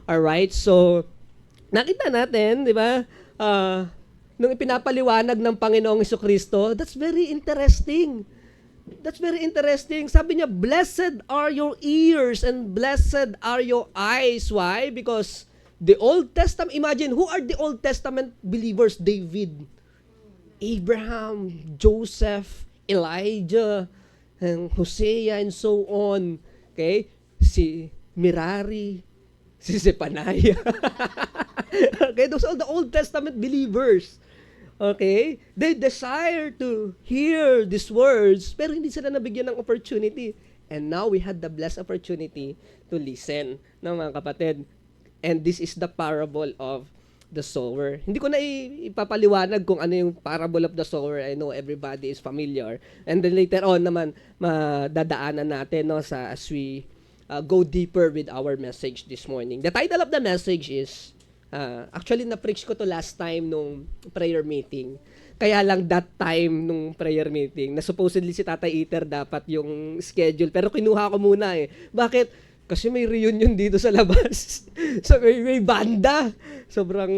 Alright, so nakita natin, di ba, nung ipinapaliwanag ng Panginoong Jesucristo, that's very interesting. That's very interesting. Sabi niya, blessed are your ears and blessed are your eyes. Why? Because the Old Testament, imagine, who are the Old Testament believers? David, Abraham, Joseph, Elijah, and Hosea, and so on. Okay? Si Merari, si Zephaniah. Okay? Those are the Old Testament believers. Okay? They desire to hear these words, pero hindi sila nabigyan ng opportunity. And now we had the blessed opportunity to listen, no, mga kapatid. And this is the parable of the sower. Hindi ko na ipapaliwanag kung ano yung parable of the sower. I know everybody is familiar. And then later on naman, madadaanan natin, no, as we go deeper with our message this morning. The title of the message is, actually, na-preach ko to last time nung prayer meeting. Kaya lang that time nung prayer meeting, na supposedly si Tatay Iter dapat yung schedule. Pero kinuha ko muna eh. Bakit? Kasi may reunion dito sa labas. So may banda. Sobrang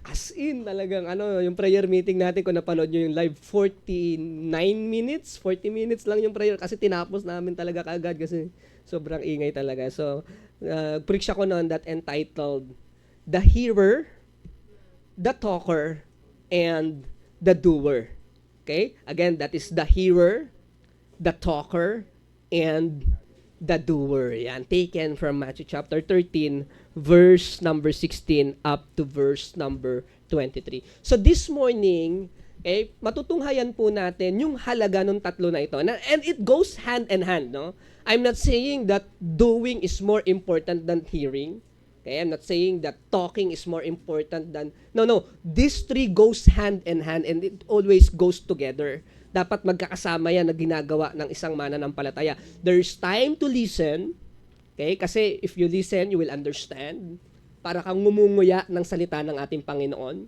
as in talagang yung prayer meeting natin, kung napanood nyo yung live, 49 minutes, 40 minutes lang yung prayer kasi tinapos namin talaga kaagad kasi sobrang ingay talaga. So preach ako noon that entitled the hearer, the talker, and the doer. Okay? Again, that is the hearer, the talker, and the doer. Yan. Taken from Matthew chapter 13, verse number 16 up to verse number 23. So this morning, matutunghayan po natin yung halaga ng tatlo na ito. And it goes hand in hand, no? I'm not saying that doing is more important than hearing. Okay, I'm not saying that talking is more important than... No. These three goes hand in hand and it always goes together. Dapat magkakasama yan na ginagawa ng isang mananampalataya. There's time to listen. Okay? Kasi if you listen, you will understand. Para kang ngumunguya ng salita ng ating Panginoon.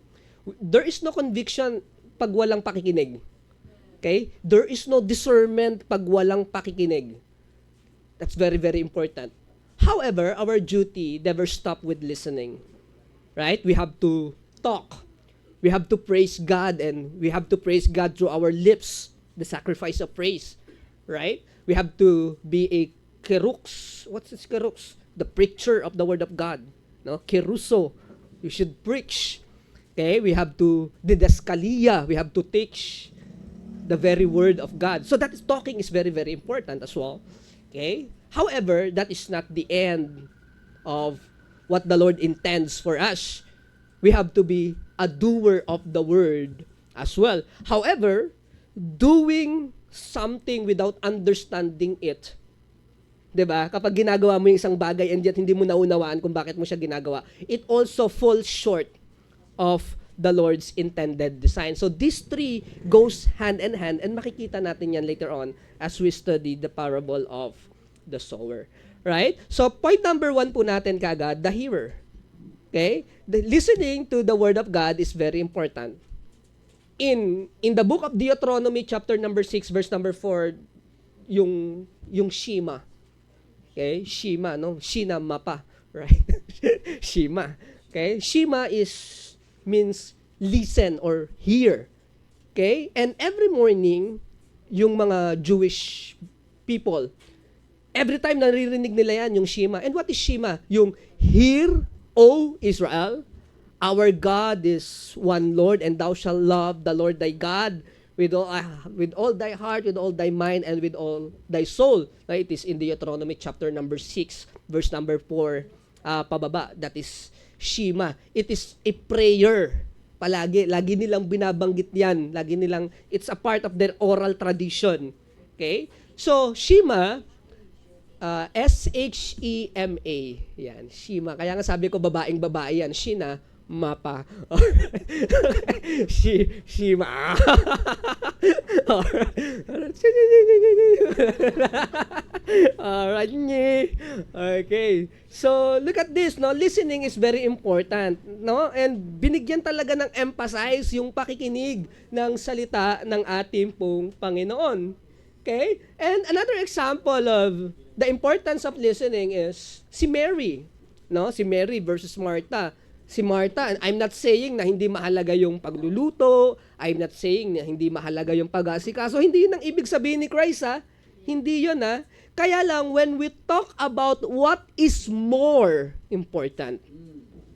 There is no conviction pag walang pakikinig. Okay? There is no discernment pag walang pakikinig. That's very, very important. However, our duty never stop with listening. Right? We have to talk. We have to praise God, and we have to praise God through our lips, the sacrifice of praise. Right? We have to be a kerux. What's this kerux? The preacher of the word of God. No? Keruso. You should preach. Okay? We have to didaskalia. We have to teach the very word of God. So that is talking is very, very important as well. Okay? However, that is not the end of what the Lord intends for us. We have to be a doer of the word as well. However, doing something without understanding it, 'di ba? Kapag ginagawa mo yung isang bagay and yet hindi mo naunawaan kung bakit mo siya ginagawa, it also falls short of the Lord's intended design. So these three goes hand in hand, and makikita natin yan later on as we study the parable of the sower. Right? So point number 1 po natin kagad, the hearer. Okay? The listening to the word of God is very important. In the book of Deuteronomy chapter number 6 verse number 4, yung Shema. Okay? Shema, no? Shina mapa, right? Shema. Okay? Shema means listen or hear. Okay? And every morning, yung mga Jewish people, every time naririnig nila yan, yung Shema. And what is Shema? Yung, hear, O Israel, our God is one Lord, and thou shalt love the Lord thy God with all thy heart, with all thy mind, and with all thy soul. Right? It is in Deuteronomy chapter number 6, verse number 4, pababa. That is Shema. It is a prayer. Lagi nilang binabanggit yan. It's a part of their oral tradition. Okay? So, Shema, S-H-E-M-A. Yan, Shema. Kaya nga sabi ko, babae yan. Shina, mapa. Shema. Alright. Okay. So, look at this, no? Listening is very important, no? And binigyan talaga ng emphasize yung pakikinig ng salita ng ating pong Panginoon. Okay? And another example of the importance of listening is si Mary. no? Si Mary versus Martha. Si Martha, I'm not saying na hindi mahalaga yung pagluluto, I'm not saying na hindi mahalaga yung pag-aasikaso. Hindi yun ang ibig sabihin ni Christ, ha? Hindi yun, ha? Kaya lang, when we talk about what is more important,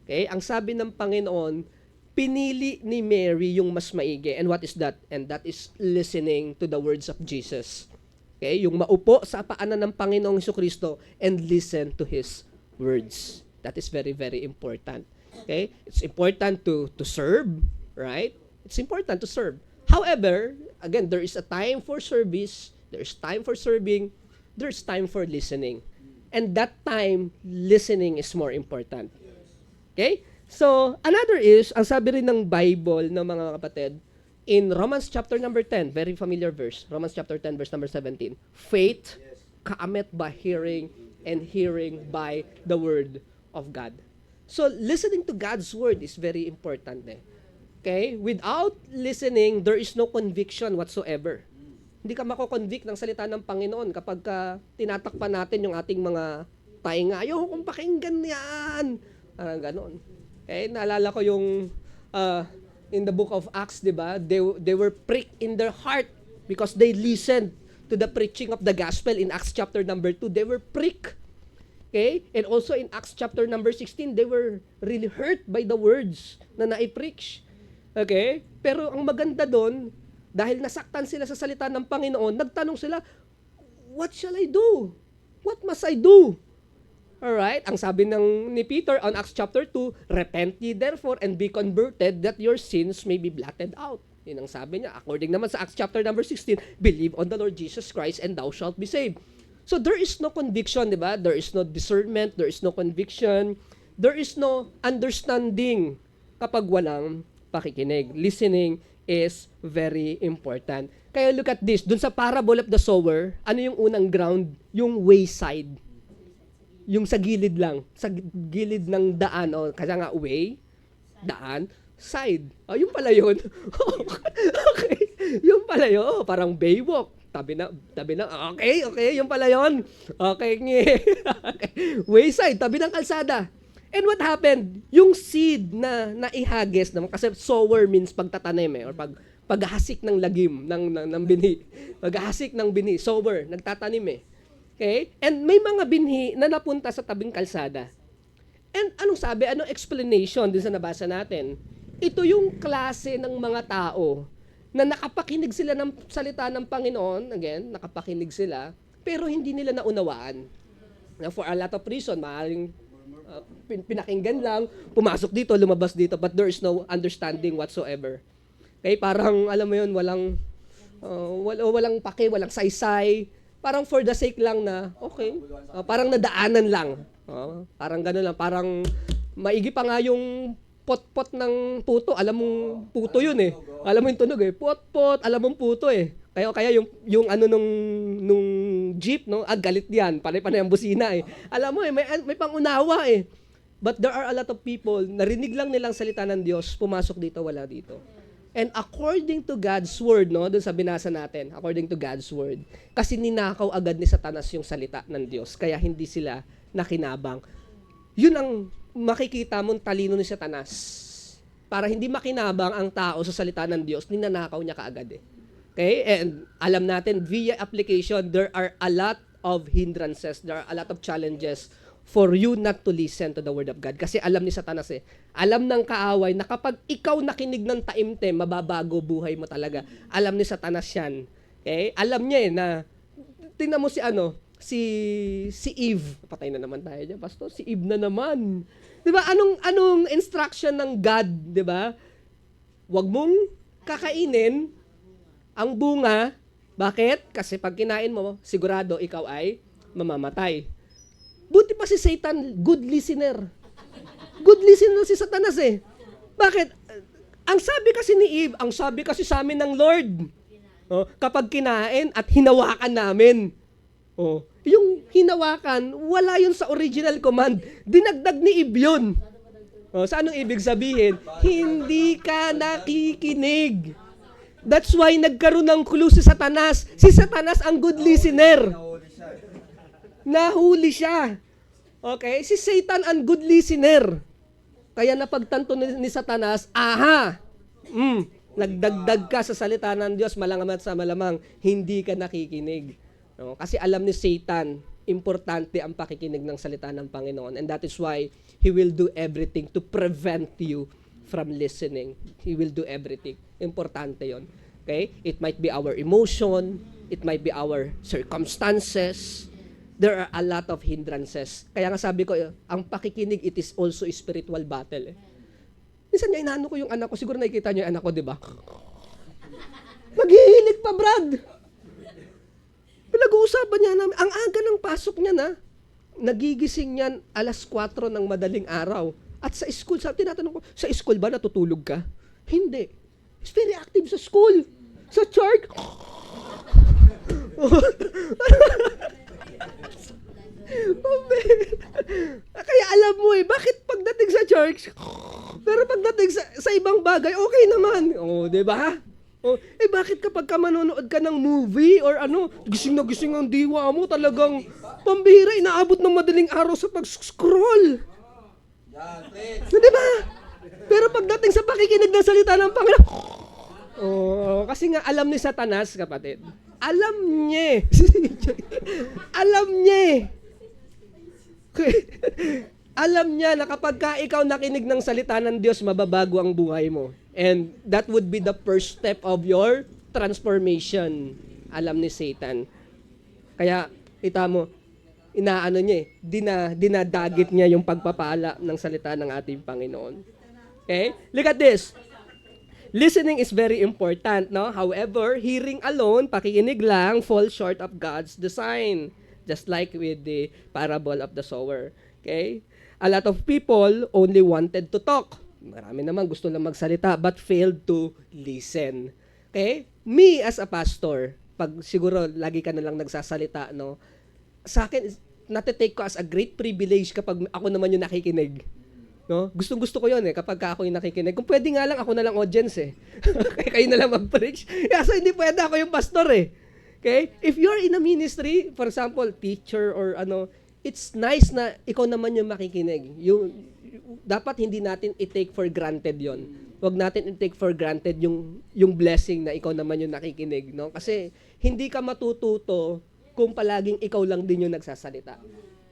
okay, ang sabi ng Panginoon, pinili ni Mary yung mas maigi. And what is that? And that is listening to the words of Jesus. Okay, yung maupo sa paanan ng Panginoong Jesucristo and listen to His words. That is very, very important. Okay? It's important to serve, right? It's important to serve. However, again, there is a time for service, there's time for serving, there's time for listening. And that time, listening is more important. Okay? So, another is, ang sabi rin ng Bible ng mga kapatid, in Romans chapter number 10, very familiar verse, Romans chapter 10, verse number 17, faith cometh by hearing, and hearing by the word of God. So, listening to God's word is very important. Okay? Without listening, there is no conviction whatsoever. Hindi ka mako-convict ng salita ng Panginoon kapag tinatakpan natin yung ating mga tainga. Ayaw kong pakinggan yan. Ganon. Okay? Naalala ko yung in the book of Acts, di ba? They were pricked in their heart because they listened to the preaching of the gospel in Acts chapter number 2. They were pricked. Okay? And also in Acts chapter number 16, they were really hurt by the words na nai-preach. Okay? Pero ang maganda doon, dahil nasaktan sila sa salita ng Panginoon, nagtanong sila, what shall I do? What must I do? Alright? Ang sabi ni Peter on Acts chapter 2, repent ye therefore and be converted that your sins may be blotted out. Yun ang sabi niya. According naman sa Acts chapter number 16, believe on the Lord Jesus Christ and thou shalt be saved. So there is no conviction, di ba? There is no discernment, there is no conviction, there is no understanding kapag walang pakikinig. Listening is very important. Kaya look at this, dun sa parable of the sower, ano yung unang ground? Yung wayside. Yung sa gilid lang, sa gilid ng daan, o kaya nga way, daan, side. Oh, yung pala yun. Okay. Yung pala yun. Parang baywalk. Tabi na, okay, yung pala yun. Okay, okay. Wayside, tabi ng kalsada. And what happened? Yung seed na naihagis naman, kasi sower means pagtatanim or paghahasik ng lagim, ng binhi. Paghahasik ng binhi, sower, nagtatanim Okay? And may mga binhi na napunta sa tabing kalsada. And anong sabi? Anong explanation din sa nabasa natin? Ito yung klase ng mga tao na nakapakinig sila ng salita ng Panginoon, again, nakapakinig sila, pero hindi nila naunawaan. Now, for a lot of reason, maaaring pinakinggan lang, pumasok dito, lumabas dito, but there is no understanding whatsoever. Okay, parang, alam mo yun, walang pake, walang saysay, parang for the sake lang na, okay, parang nadaanan lang. Parang gano'n lang, parang maigi pa nga yung pot-pot ng puto, alam mong puto yun Alam mo yung tunog pot-pot, alam mong puto Kaya yung ano nung jeep, no? Galit yan, panay-panay ang busina Alam mo may pangunawa But there are a lot of people, narinig lang nilang salita ng Diyos, pumasok dito, wala dito. And according to God's word, no, dun sa binasa natin, according to God's word, kasi ninakaw agad ni Satanas yung salita ng Diyos, kaya hindi sila nakinabang. Yun ang makikita mong talino ni Satanas. Para hindi makinabang ang tao sa salita ng Diyos, ninanakaw niya kaagad Okay? And alam natin, via application, there are a lot of hindrances, there are a lot of challenges for you not to listen to the Word of God. Kasi alam ni Satanas alam ng kaaway na kapag ikaw nakinig ng taimtim, mababago buhay mo talaga. Alam ni Satanas yan. Okay? Alam niya na, tingnan mo si Eve. Patay na naman tayo dyan, Pastor. Si Eve na naman. Diba? Anong instruction ng God, diba? Huwag mong kakainin ang bunga. Bakit? Kasi pag kinain mo, sigurado ikaw ay mamamatay. Buti pa si Satan, good listener. Good listener si Satanas Bakit? Ang sabi kasi ni Eve, ang sabi kasi sa amin ng Lord, kapag kinain at hinawakan namin, yung hinawakan, wala yun sa original command. Dinagdag ni Eve yun. Sa anong ibig sabihin? Hindi ka nakikinig. That's why nagkaroon ng clue si Satanas. Si Satanas ang good listener. Nahuli siya. Okay? Si Satan ang good listener. Kaya napagtanto ni Satanas, nagdagdag ka sa salita ng Diyos, malamang at sa malamang, hindi ka nakikinig. No? Kasi alam ni Satan, importante ang pakikinig ng salita ng Panginoon. And that is why he will do everything to prevent you from listening. He will do everything. Importante yon. Okay? It might be our emotion, it might be our circumstances. There are a lot of hindrances. Kaya nga sabi ko, ang pakikinig, it is also a spiritual battle. Minsan nga inaano ko yung anak ko, siguro nakikita niyo yung anak ko, di ba? Maghihilig pa, Brad. Pinag-uusapan niya namin, ang aga ng pasok niya na, nagigising niyan alas 4 ng madaling araw. At sa school, tinatanong ko, sa school ba natutulog ka? Hindi. He's very active sa school. Sa church. Kaya alam mo bakit pagdating sa church, pero pagdating sa ibang bagay, okay naman. Di ba? Bakit kapag manonood ka ng movie or gising na gising ang diwa mo, talagang pambihira, inaabot ng madaling araw sa pag-scroll. Di ba? Pero pagdating sa pakikinig ng salita ng Panginoon, kasi nga alam ni Satanas, kapatid. Alam niya. Alam niya. Alam niya na kapag ikaw nakinig ng salita ng Diyos, mababago ang buhay mo. And that would be the first step of your transformation. Alam ni Satan. Kaya, kita mo, inaano niya dinadagit niya yung pagpapala ng salita ng ating Panginoon. Okay? Look at this. Listening is very important, no? However, hearing alone, pakikinig lang, falls short of God's design. Just like with the parable of the sower. Okay? A lot of people only wanted to talk. Marami naman gusto lang magsalita but failed to listen. Okay? Me as a pastor, pag siguro lagi ka na lang nagsasalita, no? Sa akin, natitake ko as a great privilege kapag ako naman yung nakikinig. No? Gustong-gusto ko yun kapag ako yung nakikinig. Kung pwede nga lang, ako na lang audience Kaya kayo na lang mag-preach. So hindi pwede ako yung pastor Okay? If you're in a ministry, for example, teacher or it's nice na ikaw naman yung makikinig. Dapat hindi natin i-take for granted yon. Huwag natin i-take for granted yung blessing na ikaw naman yung nakikinig. No? Kasi hindi ka matututo kung palaging ikaw lang din yung nagsasalita.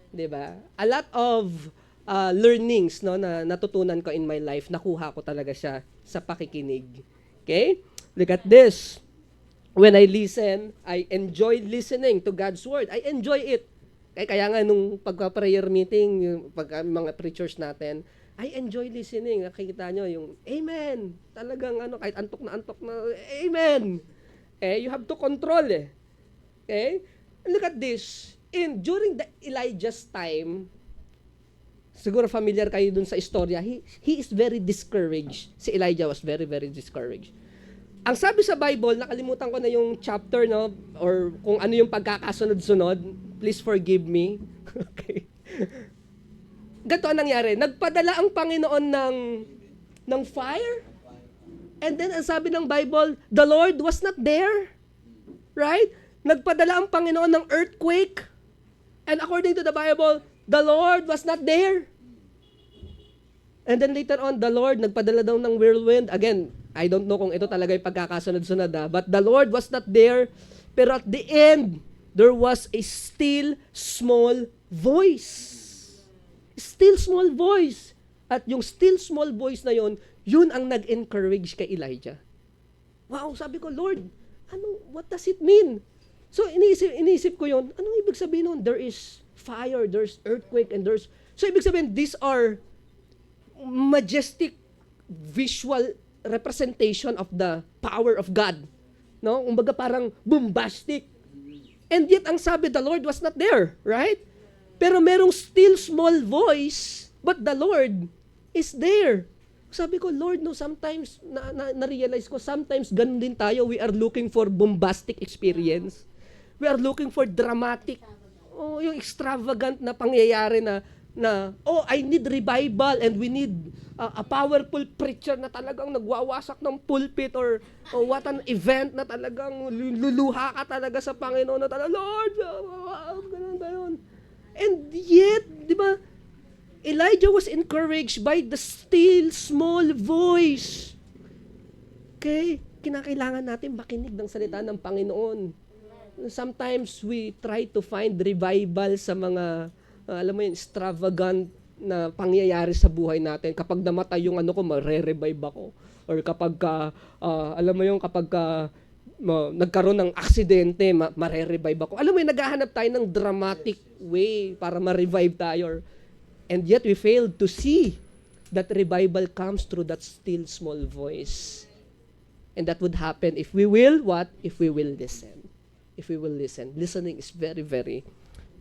Diba? A lot of learnings na natutunan ko in my life, nakuha ko talaga siya sa pakikinig. Okay? Look at this. When I listen, I enjoy listening to God's Word. I enjoy it. Kaya nga nung pagpa-prayer meeting, mga preachers natin, I enjoy listening. Nakikita nyo yung amen. Talagang kahit antok na, amen. You have to control Okay? Look at this. During the Elijah's time, siguro familiar kayo dun sa istorya, he is very discouraged. Si Elijah was very, very discouraged. Ang sabi sa Bible, nakalimutan ko na yung chapter, no? Or kung ano yung pagkakasunod-sunod. Please forgive me. Okay. Ganito ang nangyari. Nagpadala ang Panginoon ng fire. And then, ang sabi ng Bible, the Lord was not there. Right? Nagpadala ang Panginoon ng earthquake. And according to the Bible, the Lord was not there. And then later on, the Lord nagpadala daw ng whirlwind. Again, I don't know kung ito talaga yung pagkakasunod-sunod but the Lord was not there. Pero at the end, there was a still small voice. Still small voice. At yung still small voice na yun ang nag-encourage kay Elijah. Wow, sabi ko, Lord, what does it mean? So, iniisip ko yun, anong ibig sabihin nun? There is fire, there's earthquake, and there's... So, ibig sabihin, these are majestic visual representation of the power of God. No? Kumbaga parang bombastic. And yet, ang sabi, the Lord was not there, right? Pero merong still small voice, but the Lord is there. Sabi ko, Lord, no, sometimes, na-realize ko, sometimes ganun din tayo, we are looking for bombastic experience. We are looking for dramatic, yung extravagant na pangyayari na I need revival and we need a powerful preacher na talagang nagwawasak ng pulpit or what an event na talagang luluha ka talaga sa Panginoon na talagang, Lord, ganun. And yet, di ba, Elijah was encouraged by the still small voice. Okay? Kinakailangan natin makinig ng salita ng Panginoon. Sometimes we try to find revival sa mga, alam mo yun, extravagant na pangyayari sa buhay natin. Kapag namatay yung ano ko, mare-revive ako. Or kapag, alam mo yun, kapag nagkaroon ng aksidente, mare-revive ako. Alam mo yun, naghahanap tayo ng dramatic way para ma-revive tayo. And yet we failed to see that revival comes through that still small voice. And that would happen if we will, what? If we will listen. If we will listen. Listening is very, very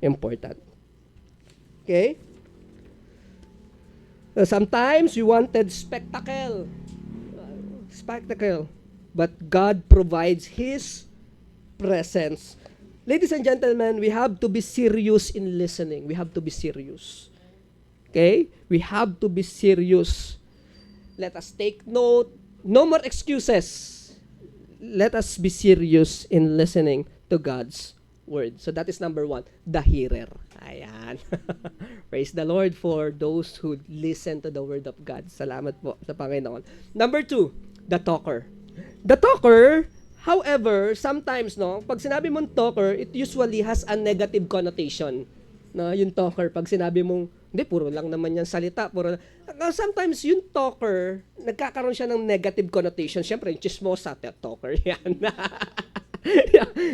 important. Okay? Sometimes we wanted spectacle. Spectacle. But God provides His presence. Ladies and gentlemen, we have to be serious in listening. We have to be serious. Okay? We have to be serious. Let us take note. No more excuses. Let us be serious in listening to God's word. So that is number 1, the hearer. Ayan. Praise the Lord for those who listen to the word of God. Salamat po sa Panginoon. Number 2, the talker. The talker, however, sometimes, pag sinabi mong talker, it usually has a negative connotation. Yung talker, pag sinabi mong, hindi, puro lang naman yan salita. Sometimes yung talker, nagkakaroon siya ng negative connotation. Siyempre, yung chismosa, talker yan.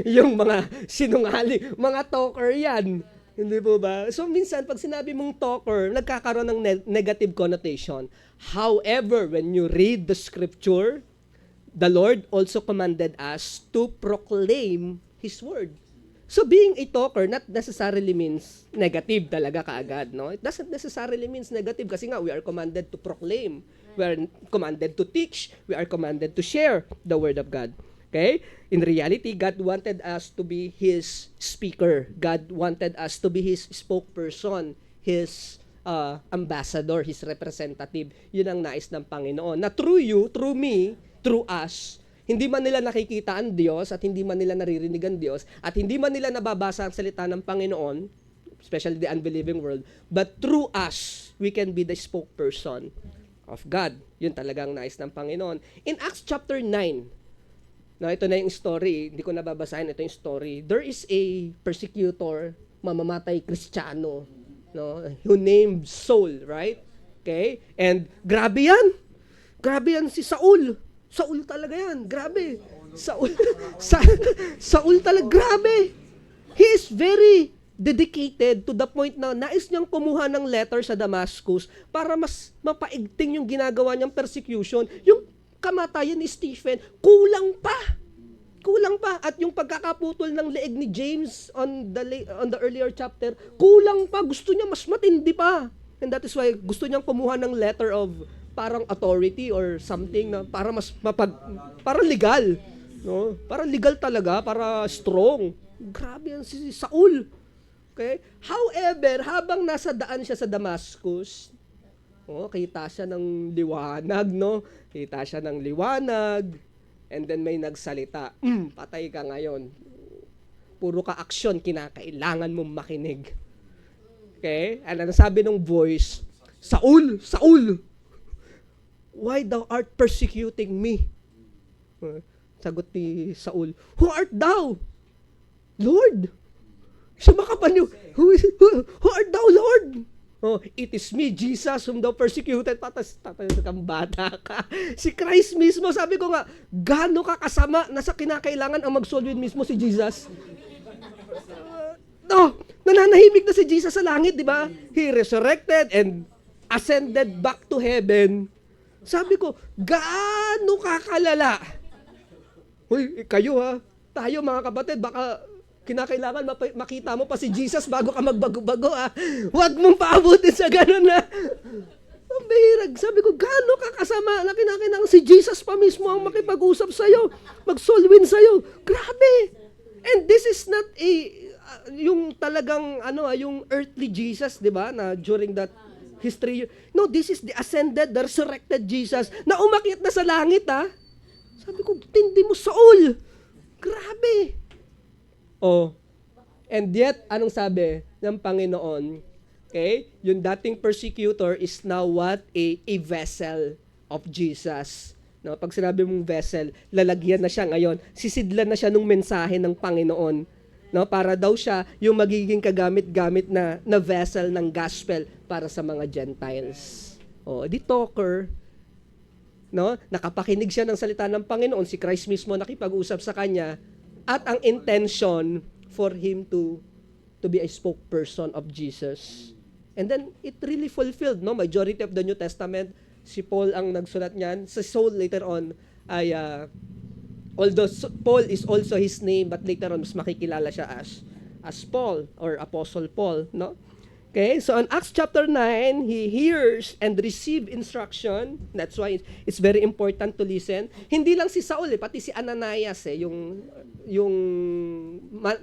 Yung mga sinungaling, mga talker yan. Hindi po ba? So, minsan, pag sinabi mong talker, nagkakaroon ng negative connotation. However, when you read the scripture, the Lord also commanded us to proclaim His word. So being a talker not necessarily means negative talaga kaagad, no? It doesn't necessarily means negative kasi nga we are commanded to proclaim, we are commanded to teach, we are commanded to share the word of God. Okay? In reality, God wanted us to be His speaker. God wanted us to be His spokesperson, His ambassador, His representative. Yun ang nais ng Panginoon. Na through you, through me, through us, hindi man nila nakikita ang Diyos at hindi man nila naririnig ang Diyos at hindi man nila nababasa ang salita ng Panginoon, especially the unbelieving world, but through us, we can be the spokesperson of God. Yun talagang nais ng Panginoon. In Acts chapter 9, ito na yung story, hindi ko nababasahin, ito yung story. There is a persecutor, mamamatay Kristiyano, who named Saul, right? Okay? And grabe yan. Grabe yan si Saul. Saul talaga yan. Grabe. Saul talaga. Grabe. He is very dedicated to the point na nais niyang kumuha ng letter sa Damascus para mas mapaigting yung ginagawa niyang persecution. Yung kamatayan ni Stephen, kulang pa. Kulang pa. At yung pagkakaputol ng leeg ni James on the earlier chapter, kulang pa. Gusto niya mas matindi pa. And that is why gusto niyang kumuha ng letter of parang authority or something na para mas para legal, no? Para legal talaga, para strong. Grabe yan si Saul. Okay? However, habang nasa daan siya sa Damascus, kita siya ng liwanag, no? Kita siya ng liwanag, and then may nagsalita, patay ka ngayon. Puro ka aksyon, kinakailangan mong makinig. Okay? And ano sabi ng voice? Saul! Saul! Why thou art persecuting me? Sagot ni Saul, who art thou? Lord. Who art thou, Lord? It is me, Jesus, whom thou persecuted. Tatas kang bata ka. Si Christ mismo, sabi ko nga, gaano ka kasama na sa kinakailangan ang mag-solve mismo si Jesus? Nananahimik na si Jesus sa langit, di ba? He resurrected and ascended back to heaven. Sabi ko, gaano kakalala? Hoy, kayo tayo mga kapatid, baka kinakailangan makita mo pa si Jesus bago ka magbago-bago Huwag mong paabutin sa gano'n na. Ang bihirag. Sabi ko, gaano kakasama na kinakailangan si Jesus pa mismo ang makipag-usap sa'yo, mag-solwin sa'yo. Grabe! And this is not yung talagang, yung earthly Jesus, di ba, na during that history. No, this is the ascended, the resurrected Jesus na umakyat na sa langit, Sabi ko, tindi mo, Saul. Grabe. And yet, anong sabi? ng Panginoon. Okay? Yung dating persecutor is now what? A vessel of Jesus. No, pag sinabi mong vessel, lalagyan na siya ngayon. Sisidlan na siya ng mensahe ng Panginoon. No, para daw siya yung magiging kagamit-gamit na vessel ng gospel para sa mga Gentiles. Di talker. No, nakapakinig siya ng salita ng Panginoon, si Christ mismo nakipag-usap sa kanya, at ang intention for him to be a spokesperson of Jesus. And then it really fulfilled, no? Majority of the New Testament, si Paul ang nagsulat niyan. Sa Saul later on ay although Paul is also his name, but later on mas makikilala siya as Paul or Apostle Paul, no? Okay, so in Acts chapter 9, he hears and receive instruction. That's why it's very important to listen. Hindi lang si Saul, pati si Ananias, yung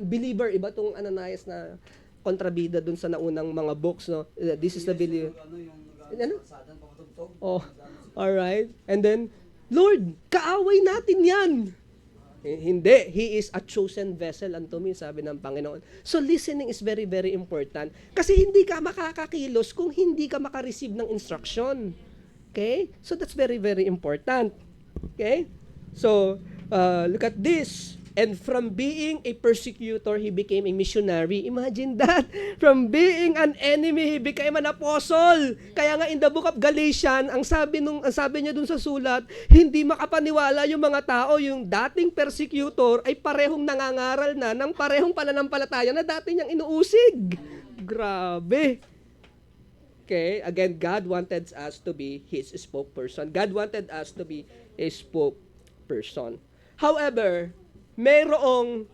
believer, iba tong Ananias na kontrabida dun sa naunang mga books, no? This is the believer. All right. And then, Lord, kaaway natin yan. Hindi. He is a chosen vessel unto me, sabi ng Panginoon. So, listening is very, very important. Kasi hindi ka makakakilos kung hindi ka makareceive ng instruction. Okay? So, that's very, very important. Okay? So, look at this. And from being a persecutor, he became a missionary. Imagine that. From being an enemy, he became an apostle. Kaya nga in the book of Galatians, ang sabi niya dun sa sulat, hindi makapaniwala yung mga tao, yung dating persecutor ay parehong nangangaral na ng parehong pananampalataya na dati niyang inuusig. Grabe. Okay, again, God wanted us to be His spokesperson. God wanted us to be a spokesperson. However, mayroong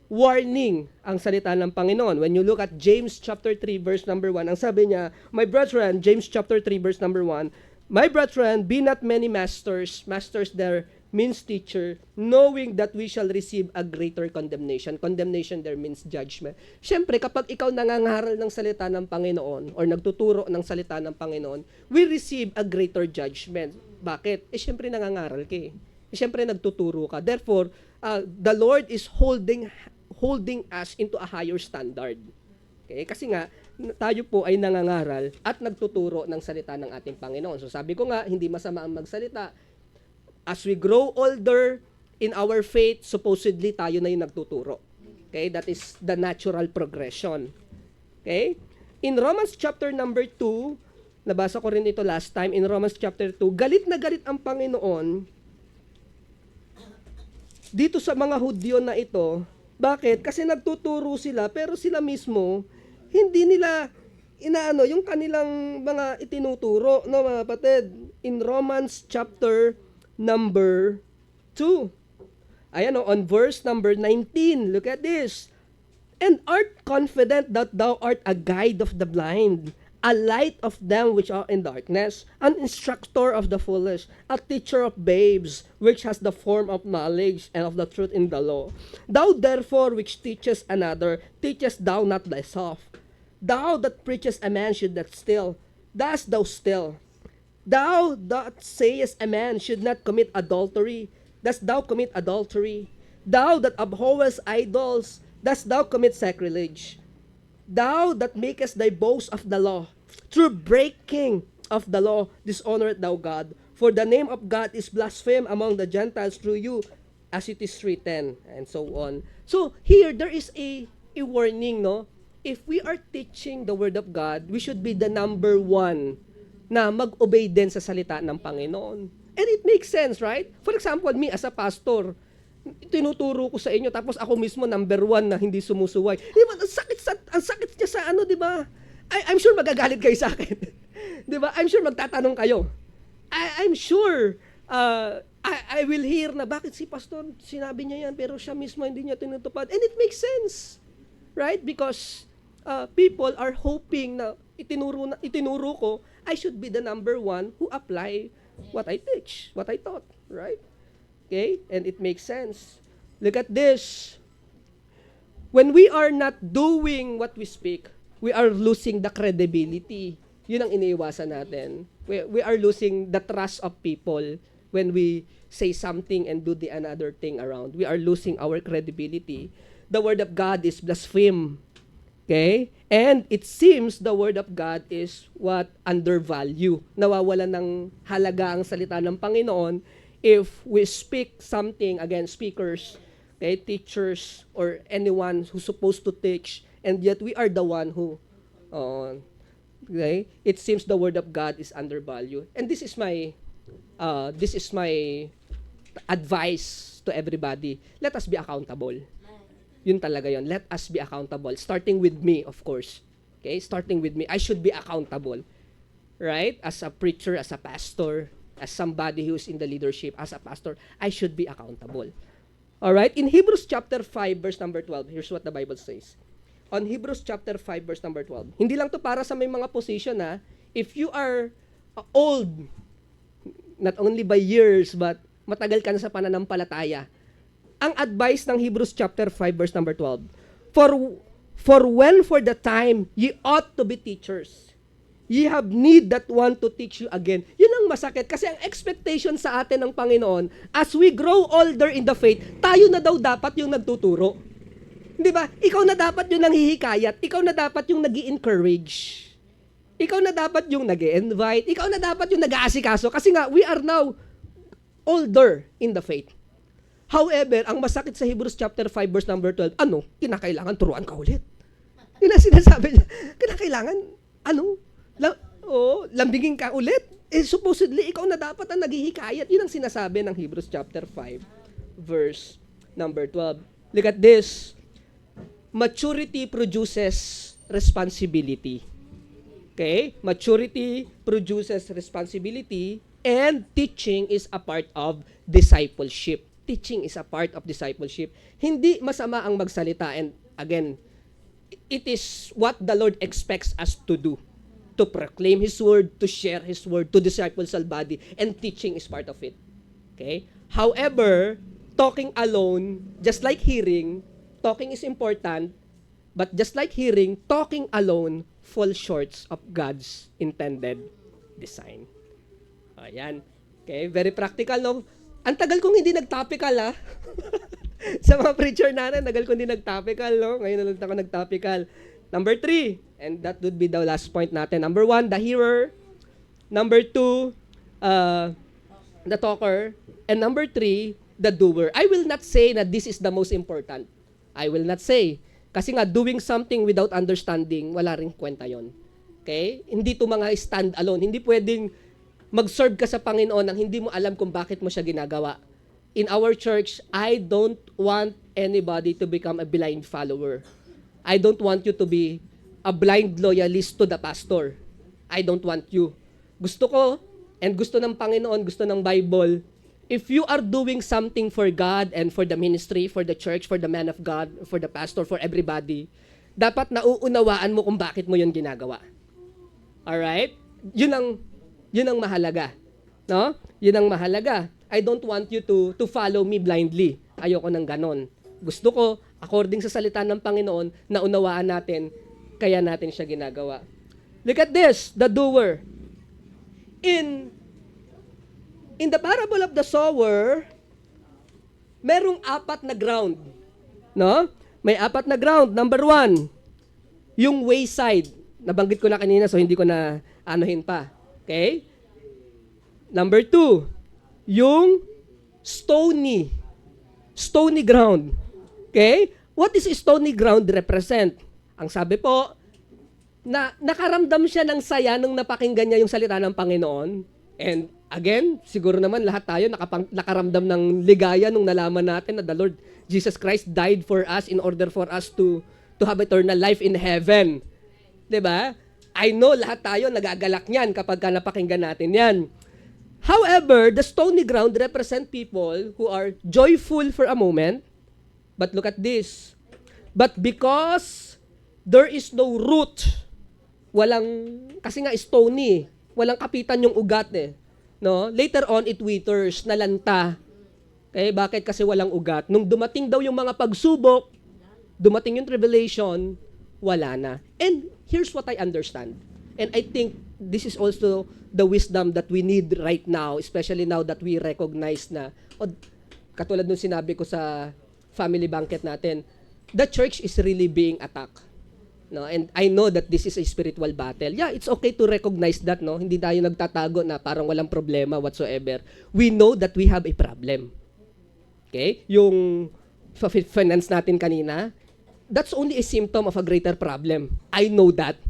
warning ang salita ng Panginoon. When you look at James chapter 3 verse number 1, ang sabi niya, my brethren, James chapter 3 verse number 1, my brethren, be not many masters there means teacher, knowing that we shall receive a greater condemnation. Condemnation there means judgment. Siyempre, kapag ikaw nangangaral ng salita ng Panginoon or nagtuturo ng salita ng Panginoon, we receive a greater judgment. Bakit? Siyempre nangangaral ka siyempre nagtuturo ka. Therefore, the Lord is holding us into a higher standard. Okay? Kasi nga, tayo po ay nangangaral at nagtuturo ng salita ng ating Panginoon. So sabi ko nga, hindi masama ang magsalita. As we grow older in our faith, supposedly tayo na yung nagtuturo. Okay? That is the natural progression. Okay? In Romans chapter number 2, nabasa ko rin ito last time, in Romans chapter 2, galit na galit ang Panginoon dito sa mga Hudyo na ito. Bakit? Kasi nagtuturo sila, pero sila mismo, hindi nila inaano yung kanilang mga itinuturo, no mga kapatid? In Romans chapter number 2. Ayan on verse number 19. Look at this. And art confident that thou art a guide of the blind, a light of them which are in darkness, an instructor of the foolish, a teacher of babes, which has the form of knowledge and of the truth in the law. Thou therefore which teachest another, teachest thou not thyself. Thou that preachest a man should not steal, dost thou steal? Thou that sayest a man should not commit adultery, dost thou commit adultery? Thou that abhorrest idols, dost thou commit sacrilege? Thou that makest thy boast of the law, through breaking of the law, dishonoreth thou God. For the name of God is blasphemed among the Gentiles through you, as it is written, and so on. So here, there is a warning, no? If we are teaching the Word of God, we should be the number one na mag-obey din sa salita ng Panginoon. And it makes sense, right? For example, me as a pastor, tinuturo ko sa inyo, tapos ako mismo number one na hindi sumusuway. Di ba? Ang sakit niya sa ano, di ba? I'm sure magagalit kayo sa akin. Di ba? I'm sure magtatanong kayo. I'm sure I will hear na bakit si pastor sinabi niya yan pero siya mismo hindi niya tinutupad. And it makes sense. Right? Because people are hoping na itinuro ko, I should be the number one who apply what I teach, what I taught. Right? Okay? And it makes sense. Look at this. When we are not doing what we speak, we are losing the credibility. Yun ang iniiwasan natin. We are losing the trust of people when we say something and do the another thing around. We are losing our credibility. The word of God is blasphemed. Okay? And it seems the Word of God is what undervalue. Nawawala ng halaga ang salita ng Panginoon if we speak something against speakers, okay, teachers, or anyone who's supposed to teach, and yet we are the one who, okay, it seems the Word of God is undervalued. And this is my advice to everybody. Let us be accountable. Yun talaga yun. Let us be accountable. Starting with me, of course. Okay? Starting with me. I should be accountable. Right? As a preacher, as a pastor, as somebody who's in the leadership, as a pastor, I should be accountable. Alright? In Hebrews chapter 5, verse number 12, here's what the Bible says. On Hebrews chapter 5, verse number 12. Hindi lang to para sa may mga position, ha? If you are old, not only by years, but matagal ka na sa pananampalataya, ang advice ng Hebrews chapter 5 verse number 12. For when for the time ye ought to be teachers, ye have need that one to teach you again. Yun ang masakit kasi ang expectation sa atin ng Panginoon, as we grow older in the faith, tayo na daw dapat yung nagtuturo. Di ba? Ikaw na dapat yung nanghihikayat, ikaw na dapat yung nag-i-encourage. Ikaw na dapat yung nag-i-invite, ikaw na dapat yung nag-aasikaso kasi nga we are now older in the faith. However, ang masakit sa Hebrews chapter 5 verse number 12, kinakailangan turuan ka ulit. Yun ang sinasabi niya. Kinakailangan, lambingin ka ulit. Supposedly, ikaw na dapat ang naghihikayat. Yun ang sinasabi ng Hebrews chapter 5 verse number 12. Look at this. Maturity produces responsibility. Okay? Maturity produces responsibility, and teaching is a part of discipleship. Teaching is a part of discipleship. Hindi masama ang magsalita, and again, it is what the Lord expects us to do. To proclaim His Word, to share His Word, to disciple sa body, and teaching is part of it. Okay? However, talking alone, just like hearing, talking is important, but just like hearing, talking alone falls short of God's intended design. Ayan. Okay? Very practical, no? Ang tagal kong hindi nag-topical, ha? Sa mga preacher natin, tagal kong hindi nag-topical, no? Ngayon na lang ako nag-topical. Number 3, and that would be the last point natin. Number 1, the hearer. Number 2, the talker. And number 3, the doer. I will not say that this is the most important. I will not say. Kasi nga, doing something without understanding, wala ring kwenta yon. Okay? Hindi to mga stand-alone. Hindi pwedeng mag-serve ka sa Panginoon nang hindi mo alam kung bakit mo siya ginagawa. In our church, I don't want anybody to become a blind follower. I don't want you to be a blind loyalist to the pastor. I don't want you. Gusto ko, and gusto ng Panginoon, gusto ng Bible, if you are doing something for God and for the ministry, for the church, for the man of God, for the pastor, for everybody, dapat nauunawaan mo kung bakit mo yun ginagawa. Alright? Yun ang mahalaga. No? Yun ang mahalaga. I don't want you to follow me blindly. Ayoko ng ganon. Gusto ko, according sa salita ng Panginoon, naunawaan natin, kaya natin siya ginagawa. Look at this, the doer. In the parable of the sower, merong 4 na ground. No? May 4 na ground. Number 1, yung wayside. Nabanggit ko na kanina, so hindi ko na anuhin pa. Okay? Number 2, yung stony ground. Okay? What is stony ground represent? Ang sabi po, na nakaramdam siya ng saya nung napakinggan niya yung salita ng Panginoon. And again, siguro naman lahat tayo nakaramdam ng ligaya nung nalaman natin na the Lord Jesus Christ died for us in order for us to have eternal life in heaven. 'Di ba? I know lahat tayo nagagalak niyan kapag napakinggan natin yan. However, the stony ground represent people who are joyful for a moment. But look at this. But because there is no root, kasi nga stony, walang kapitan yung ugat eh. No? Later on, it withers, nalanta. Okay? Bakit? Kasi walang ugat. Nung dumating daw yung mga pagsubok, dumating yung tribulation, wala na. And here's what I understand. And I think this is also the wisdom that we need right now, especially now that we recognize na, katulad nung sinabi ko sa family banquet natin, the church is really being attacked. No, and I know that this is a spiritual battle. Yeah, it's okay to recognize that, no? Hindi tayo nagtatago na parang walang problema whatsoever. We know that we have a problem. Okay? Yung finance natin kanina, that's only a symptom of a greater problem. I know that.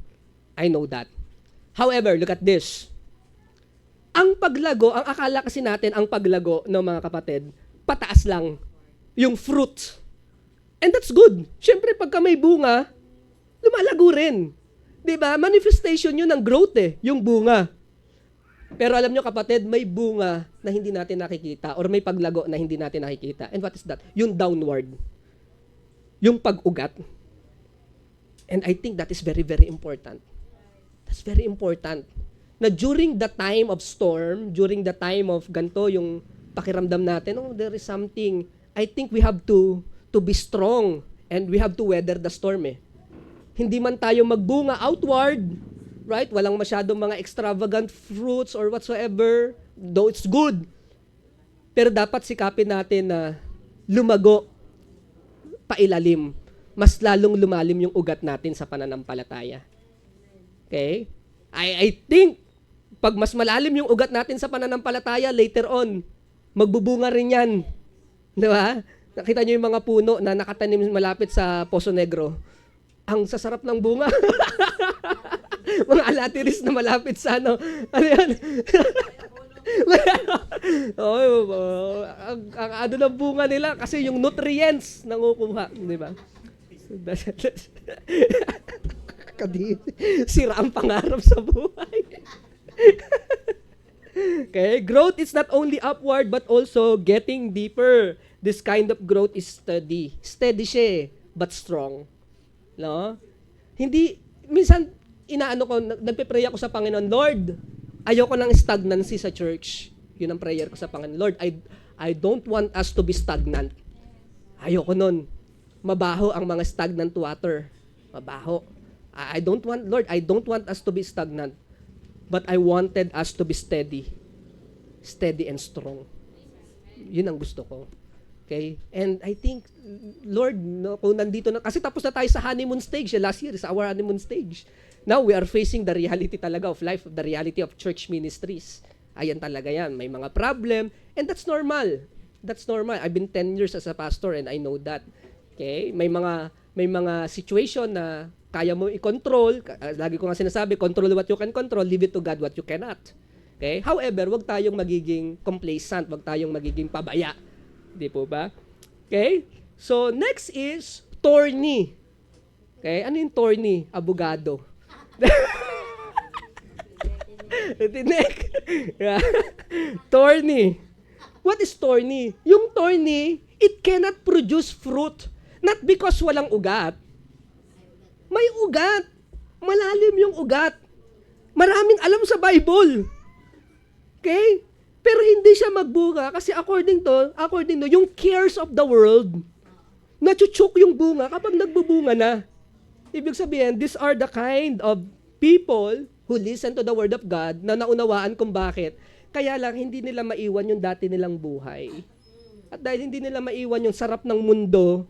I know that. However, look at this. Ang paglago, ang akala kasi natin, ang paglago ng mga kapatid, pataas lang yung fruit. And that's good. Siyempre, pagka may bunga, lumalago rin. 'Di ba? Manifestation 'yun ng growth yung bunga. Pero alam nyo kapatid, may bunga na hindi natin nakikita or may paglago na hindi natin nakikita. And what is that? Yung downward. Yung pag-ugat. And I think that is very, very important. That's very important. Na during the time of storm, during the time of ganito, yung pakiramdam natin, oh, there is something. I think we have to be strong and we have to weather the storm Hindi man tayo magbunga outward, right? Walang masyadong mga extravagant fruits or whatsoever, though it's good. Pero dapat sikapin natin na lumago pailalim. Mas lalong lumalim yung ugat natin sa pananampalataya. Okay? I think, pag mas malalim yung ugat natin sa pananampalataya, later on, magbubunga rin yan. Di ba? Nakita nyo yung mga puno na nakatanim malapit sa Poso Negro. Ang sasarap ng bunga. Mga alatiris na malapit sa ano yan? ang ano ng bunga nila kasi yung nutrients nangukuha, di ba? Sira ang pangarap sa buhay. Okay, growth is not only upward but also getting deeper. This kind of growth is steady. Steady siya but strong. No? Hindi, minsan, nagpe-pray ako sa Panginoon, Lord, ayoko ng stagnancy sa church. Yun ang prayer ko sa Panginoon. Lord, I don't want us to be stagnant. Ayoko nun. Mabaho ang mga stagnant water. Mabaho. Lord, I don't want us to be stagnant. But I wanted us to be steady. Steady and strong. Yun ang gusto ko. Okay? And I think, Lord, no, kung nandito na, kasi tapos na tayo sa honeymoon stage. Last year is our honeymoon stage. Now, we are facing the reality talaga of life, the reality of church ministries. Ayan talaga yan. May mga problem, and that's normal. That's normal. I've been 10 years as a pastor, and I know that. Okay? May mga situation na kaya mo i-control. Lagi ko nga sinasabi, control what you can control, leave it to God what you cannot. Okay? However, wag tayong magiging complacent, wag tayong magiging pabaya. Di po ba? Okay? So, next is thorny. Okay? Ano yung thorny? Abogado. Tinik. Thorny. What is thorny? Yung thorny, it cannot produce fruit. Not because walang ugat. May ugat. Malalim yung ugat. Maraming alam sa Bible. Okay? Pero hindi siya magbunga kasi according to yung cares of the world, nachuchok yung bunga kapag nagbubunga na. Ibig sabihin, these are the kind of people who listen to the word of God na naunawaan kung bakit. Kaya lang, hindi nila maiwan yung dati nilang buhay. At dahil hindi nila maiwan yung sarap ng mundo,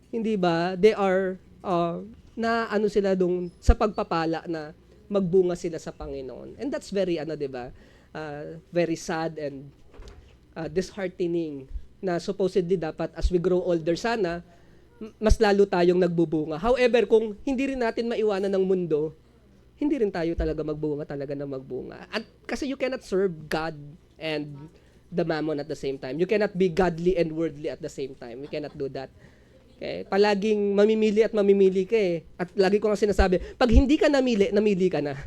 hindi ba, they are, sila dun sa pagpapala na magbunga sila sa Panginoon. And that's very, di ba, very sad and disheartening na supposedly dapat as we grow older sana, mas lalo tayong nagbubunga. However, kung hindi rin natin maiwanan ng mundo, hindi rin tayo talaga magbunga At kasi you cannot serve God and the mammon at the same time. You cannot be godly and worldly at the same time. You cannot do that. Okay? Palaging mamimili ka At lagi ko nga sinasabi, pag hindi ka namili ka na.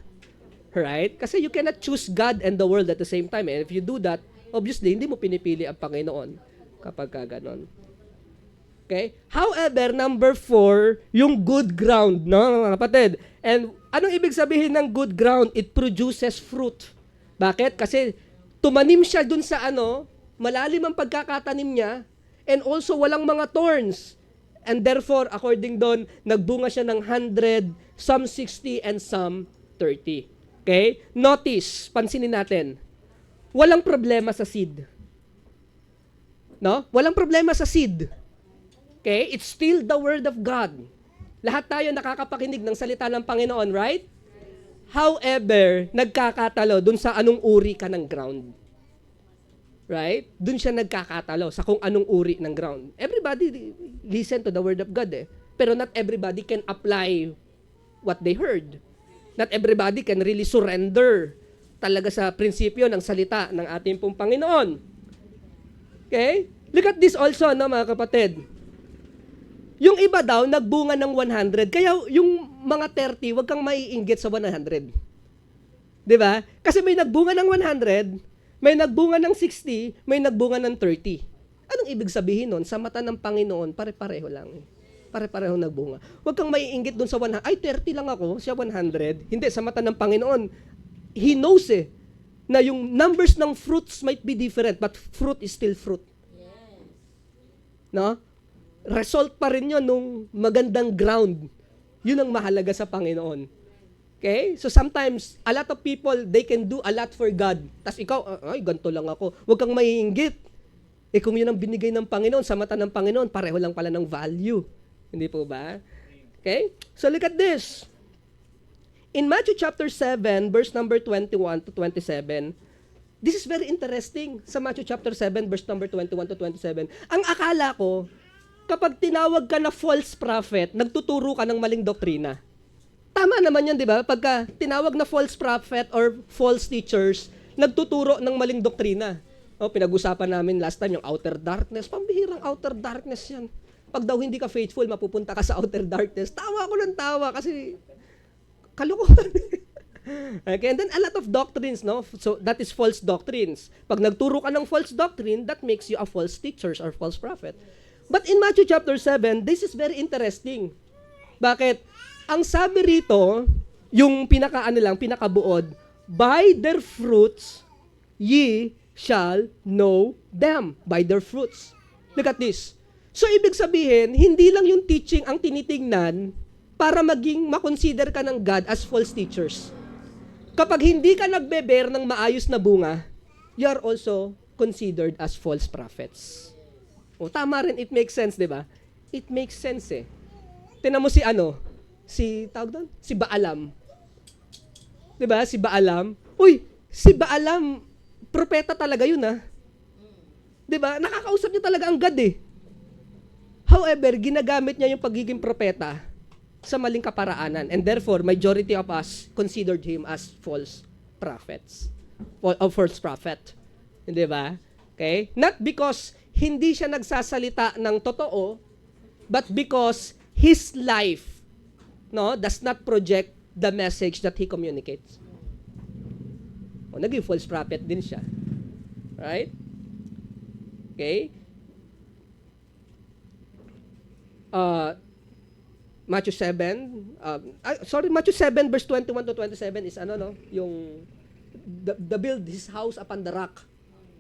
Right? Kasi you cannot choose God and the world at the same time. And if you do that, obviously, hindi mo pinipili ang Panginoon kapag ka ganon. Okay? However, number 4, yung good ground, no, mga kapatid. And anong ibig sabihin ng good ground? It produces fruit. Bakit? Kasi tumanim siya dun sa malalim ang pagkakatanim niya, and also walang mga thorns. And therefore, according doon, nagbunga siya ng 100, some 60, and some 30. Okay? Notice, pansinin natin, walang problema sa seed. No? Walang problema sa seed. Okay? It's still the Word of God. Lahat tayo nakakapakinig ng salita ng Panginoon, right? However, nagkakatalo dun sa anong uri ka ng ground. Right? Dun siya nagkakatalo sa kung anong uri ng ground. Everybody listen to the word of God Pero not everybody can apply what they heard. Not everybody can really surrender talaga sa prinsipyo ng salita ng ating pong Panginoon. Okay? Look at this also, no, mga kapatid. Yung iba daw, nagbunga ng 100. Kaya yung mga 30, wag kang maiinggit sa 100. Diba? Kasi may nagbunga ng 100, may nagbunga ng 60, may nagbunga ng 30. Anong ibig sabihin nun? Sa mata ng Panginoon, pare-pareho lang. Pare-pareho nagbunga. Huwag kang maiinggit dun sa 100. Ay, 30 lang ako, siya 100. Hindi, sa mata ng Panginoon, He knows na yung numbers ng fruits might be different, but fruit is still fruit. No? Result pa rin yun nung magandang ground. Yun ang mahalaga sa Panginoon. Okay? So sometimes, a lot of people, they can do a lot for God. Tapos ikaw, ay, ganito lang ako. Huwag kang maiinggit. Kung yun ang binigay ng Panginoon, sa mata ng Panginoon, pareho lang pala ng value. Hindi po ba? Okay? So look at this. In Matthew chapter 7, verse number 21 to 27, this is very interesting. Sa Matthew chapter 7, verse number 21 to 27, ang akala ko, kapag tinawag ka na false prophet, nagtuturo ka ng maling doktrina. Tama naman yan, di ba? Pagka tinawag na false prophet or false teachers, nagtuturo ng maling doktrina. Pinag-usapan namin last time yung outer darkness. Pambihirang outer darkness yan. Pag daw hindi ka faithful, mapupunta ka sa outer darkness. Tawa ko ng tawa kasi kalukuhan. Okay, and then a lot of doctrines, no? So that is false doctrines. Pag nagturo ka ng false doctrine, that makes you a false teacher or false prophet. But in Matthew chapter 7, this is very interesting. Bakit? Ang sabi rito, yung pinakabuod, by their fruits, ye shall know them. By their fruits. Look at this. So, ibig sabihin, hindi lang yung teaching ang tinitingnan para maging makonsider ka ng God as false teachers. Kapag hindi ka nagbe-bear ng maayos na bunga, you are also considered as false prophets. Tama rin, it makes sense, di ba? It makes sense Tingnan mo si Baalam. Di ba? Si Baalam. Uy, si Baalam, propeta talaga yun Di ba? Nakakausap niya talaga ang God However, ginagamit niya yung pagiging propeta sa maling kaparaanan. And therefore, majority of us considered him as false prophets. Or false prophet. Di ba? Okay? Not because hindi siya nagsasalita ng totoo, but because his life does not project the message that he communicates. Naging false prophet din siya. Right? Okay? Matthew 7, Matthew 7 verse 21 to 27 is yung the build his house upon the rock.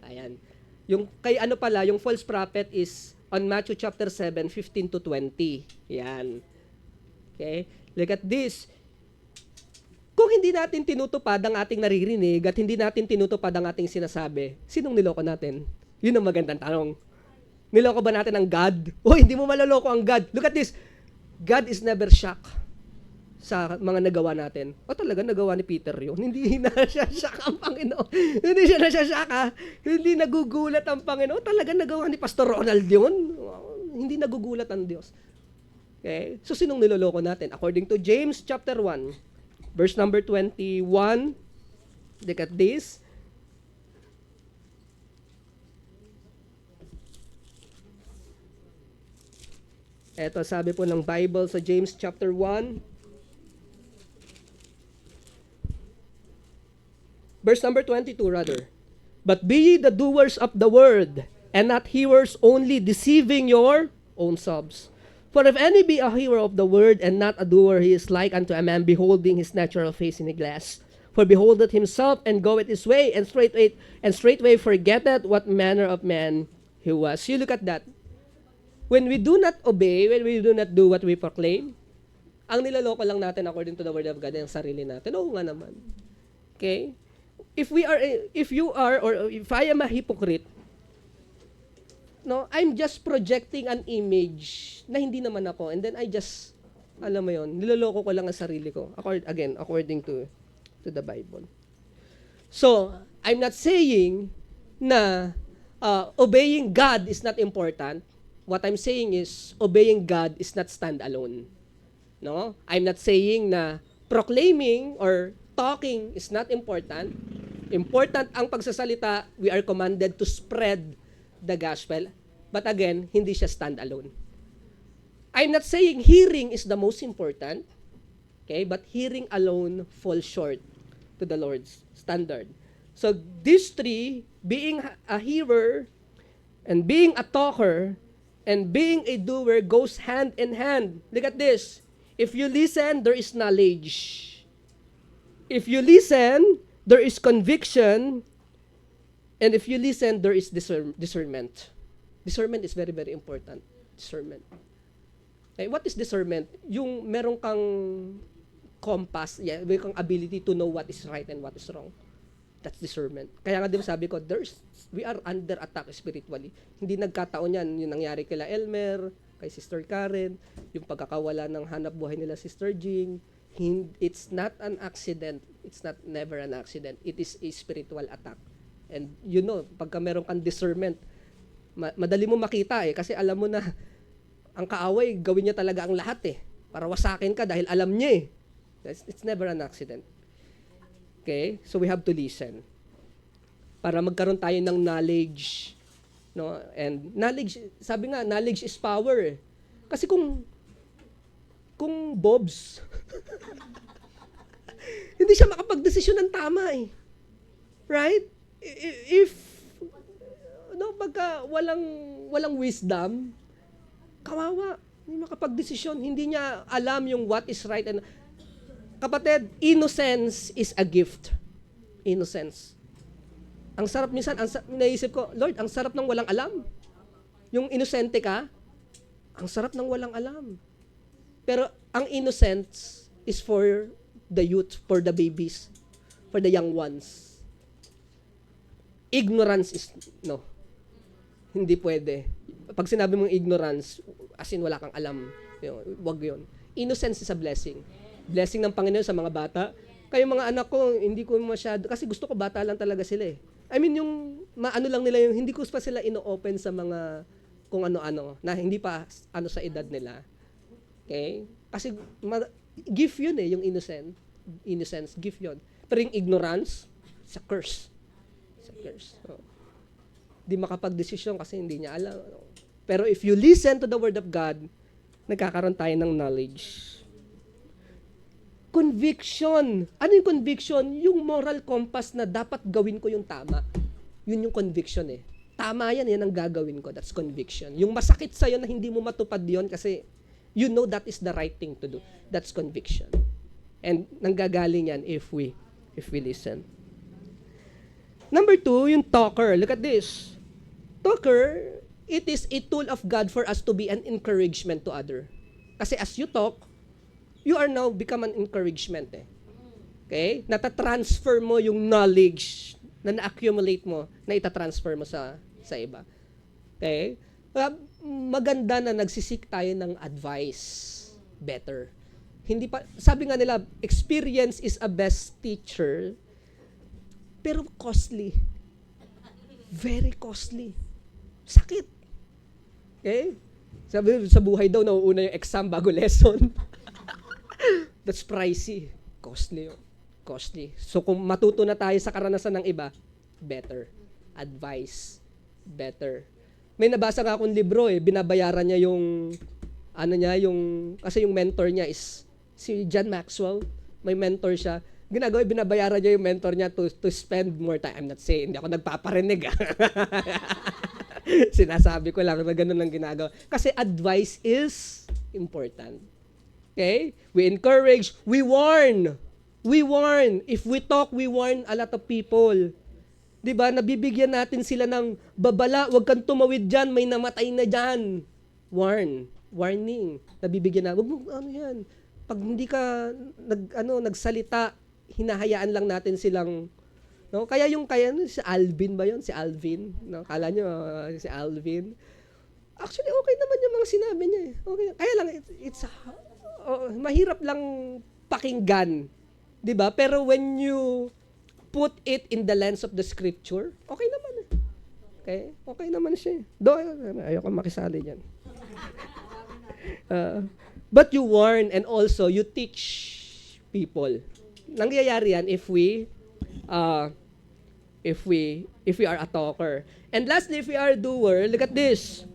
Ayan. Yung yung false prophet is on Matthew chapter 7, 15 to 20. Yan. Okay? Look at this. Kung hindi natin tinutupad ang ating naririnig at hindi natin tinutupad ang ating sinasabi, sinong niloko natin? Yun ang magandang tanong. Niloko ba natin ang God? Hindi mo malaloko ang God. Look at this. God is never shocked sa mga nagawa natin. Talaga nagawa ni Peter yun. Hindi na siya shock ang Panginoon. Hindi siya na siya shock Hindi nagugulat ang Panginoon. Talaga nagawa ni Pastor Ronald yun. Hindi nagugulat ang Diyos. Okay? So, sinong niloloko natin? According to James chapter 1, verse number 21, look at this. Ito, sabi po ng Bible sa James chapter 1, verse number 22 rather. But be ye the doers of the word, and not hearers only, deceiving your own selves. For if any be a hearer of the word, and not a doer, he is like unto a man beholding his natural face in a glass. For beholdeth himself, and goeth his way, and straightway forgetteth what manner of man he was. You look at that. When we do not obey, when we do not do what we proclaim, ang nilaloko lang natin according to the word of God ang sarili natin. Oo nga naman. Okay? If I am a hypocrite, I'm just projecting an image na hindi naman ako, and then I just Alam mo yon, niloloko ko lang ang sarili ko. According to the Bible. So, I'm not saying na obeying God is not important. What I'm saying is, obeying God is not stand-alone. No? I'm not saying na proclaiming or talking is not important. Important ang pagsasalita. We are commanded to spread the gospel. But again, hindi siya stand-alone. I'm not saying hearing is the most important. Okay? But hearing alone falls short to the Lord's standard. So these three, being a hearer, and being a talker, and being a doer goes hand in hand. Look at this. If you listen, there is knowledge. If you listen, there is conviction. And if you listen, there is discernment. Discernment is very, very important. Discernment. Okay, what is discernment? Yung meron kang compass, meron kang ability to know what is right and what is wrong. That's discernment. Kaya nga din sabi ko, we are under attack spiritually. Hindi nagkataon yan. Yung nangyari kila Elmer, kay Sister Karen, yung pagkakawala ng hanap buhay nila Sister Jing. It's not an accident. It's not never an accident. It is a spiritual attack. And you know, pagka meron kang discernment, madali mo makita kasi alam mo na ang kaaway, gawin niya talaga ang lahat para wasakin ka dahil alam niya It's never an accident. Okay? So we have to listen. Para magkaroon tayo ng knowledge. No? And knowledge, sabi nga, knowledge is power. Kasi kung Bobs, hindi siya makapagdesisyon ng tama Right? If pagka walang wisdom, kawawa, hindi makapagdesisyon, hindi niya alam yung what is right and kapatid, innocence is a gift. Innocence. Ang sarap minsan, naisip ko, Lord, ang sarap ng walang alam. Yung inosente ka, ang sarap ng walang alam. Pero ang innocence is for the youth, for the babies, for the young ones. Ignorance is, no. Hindi pwede. Pag sinabi mong ignorance, as in wala kang alam, wag yun. Innocence is a blessing. Blessing ng Panginoon sa mga bata. Kayo mga anak ko, hindi ko masyado, kasi gusto ko bata lang talaga sila I mean, yung maano lang nila yung, hindi ko pa sila ino-open sa mga kung ano-ano, na hindi pa sa edad nila. Okay? Kasi gift yun yung innocence, gift yun. Pero yung ignorance, it's a curse. It's a curse. Di makapag-desisyon kasi hindi niya alam. Pero if you listen to the Word of God, nagkakaroon tayo ng knowledge. Conviction. Ano yung conviction? Yung moral compass na dapat gawin ko yung tama. Yun yung conviction Tama yan ang gagawin ko. That's conviction. Yung masakit sa'yo na hindi mo matupad yun kasi you know that is the right thing to do. That's conviction. And nanggagaling yan if we listen. Number 2, yung talker. Look at this. Talker, it is a tool of God for us to be an encouragement to other. Kasi as you talk, you are now become an encouragement Okay? Natatransfer mo yung knowledge na na-accumulate mo, na itatransfer mo sa iba. Okay? Maganda na nagsisik tayo ng advice better. Hindi pa, sabi nga nila, experience is a best teacher, pero costly. Very costly. Sakit. Okay? Sabi sa buhay daw, nauuna yung exam bago lesson. That's pricey. Costly. Costly. So kung matuto na tayo sa karanasan ng iba, better. Advice, better. May nabasa nga akong libro binabayaran niya yung kasi yung mentor niya is si John Maxwell. May mentor siya. Binabayaran niya yung mentor niya to spend more time. I'm not saying, hindi ako nagpaparinig. Sinasabi ko lang na ganun lang ginagawa. Kasi advice is important. Okay? We encourage, we warn. We warn. If we talk, we warn a lot of people. 'Di ba? Nabibigyan natin sila ng babala, wag kang tumawid diyan, may namatay na diyan. Warning. Nabibigyan na, wag mo yan. Pag hindi ka nagsalita, hinahayaan lang natin silang Kaya si Alvin ba 'yon? Si Alvin, Kala niyo si Alvin. Actually okay naman yung mga sinabi niya. Okay. Kaya lang it's mahirap lang pakinggan, 'di ba? Pero when you put it in the lens of the scripture, okay naman. Okay? Okay naman siya. Ayoko makisali diyan. But you warn and also you teach people. Nangyayari yan if we are a talker. And lastly, if we are a doer, look at this.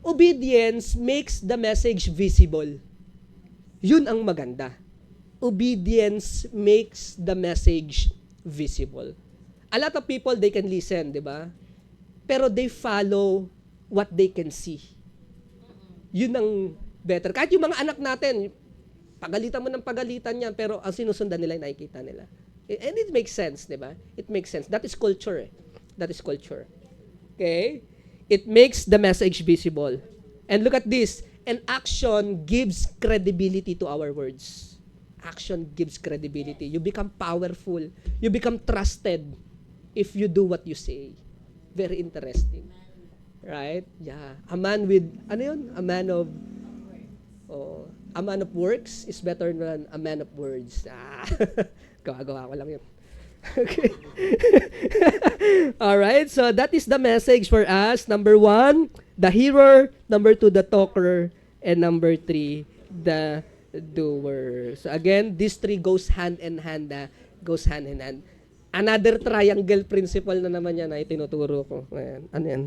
Obedience makes the message visible. Yun ang maganda. Obedience makes the message visible. A lot of people, they can listen, di ba? Pero they follow what they can see. Yun ang better. Kahit yung mga anak natin, pagalitan mo ng pagalitan yan, pero ang sinusundan nila, nakikita nila. And it makes sense, di ba? It makes sense. That is culture. That is culture. Okay? It makes the message visible. And look at this. And action gives credibility to our words. Action gives credibility. You become powerful. You become trusted if you do what you say. Very interesting. Right? Yeah. A man with, ano yun? A man of works is better than a man of words. Gawa ko lang yun. Okay. All right. So that is the message for us. Number 1, the hearer. Number 2, the talker. And number 3, the doer. So again, these 3 goes hand in hand. Goes hand in hand. Another triangle principle na naman yan na itinuturo ko. Ayan. Ano yan?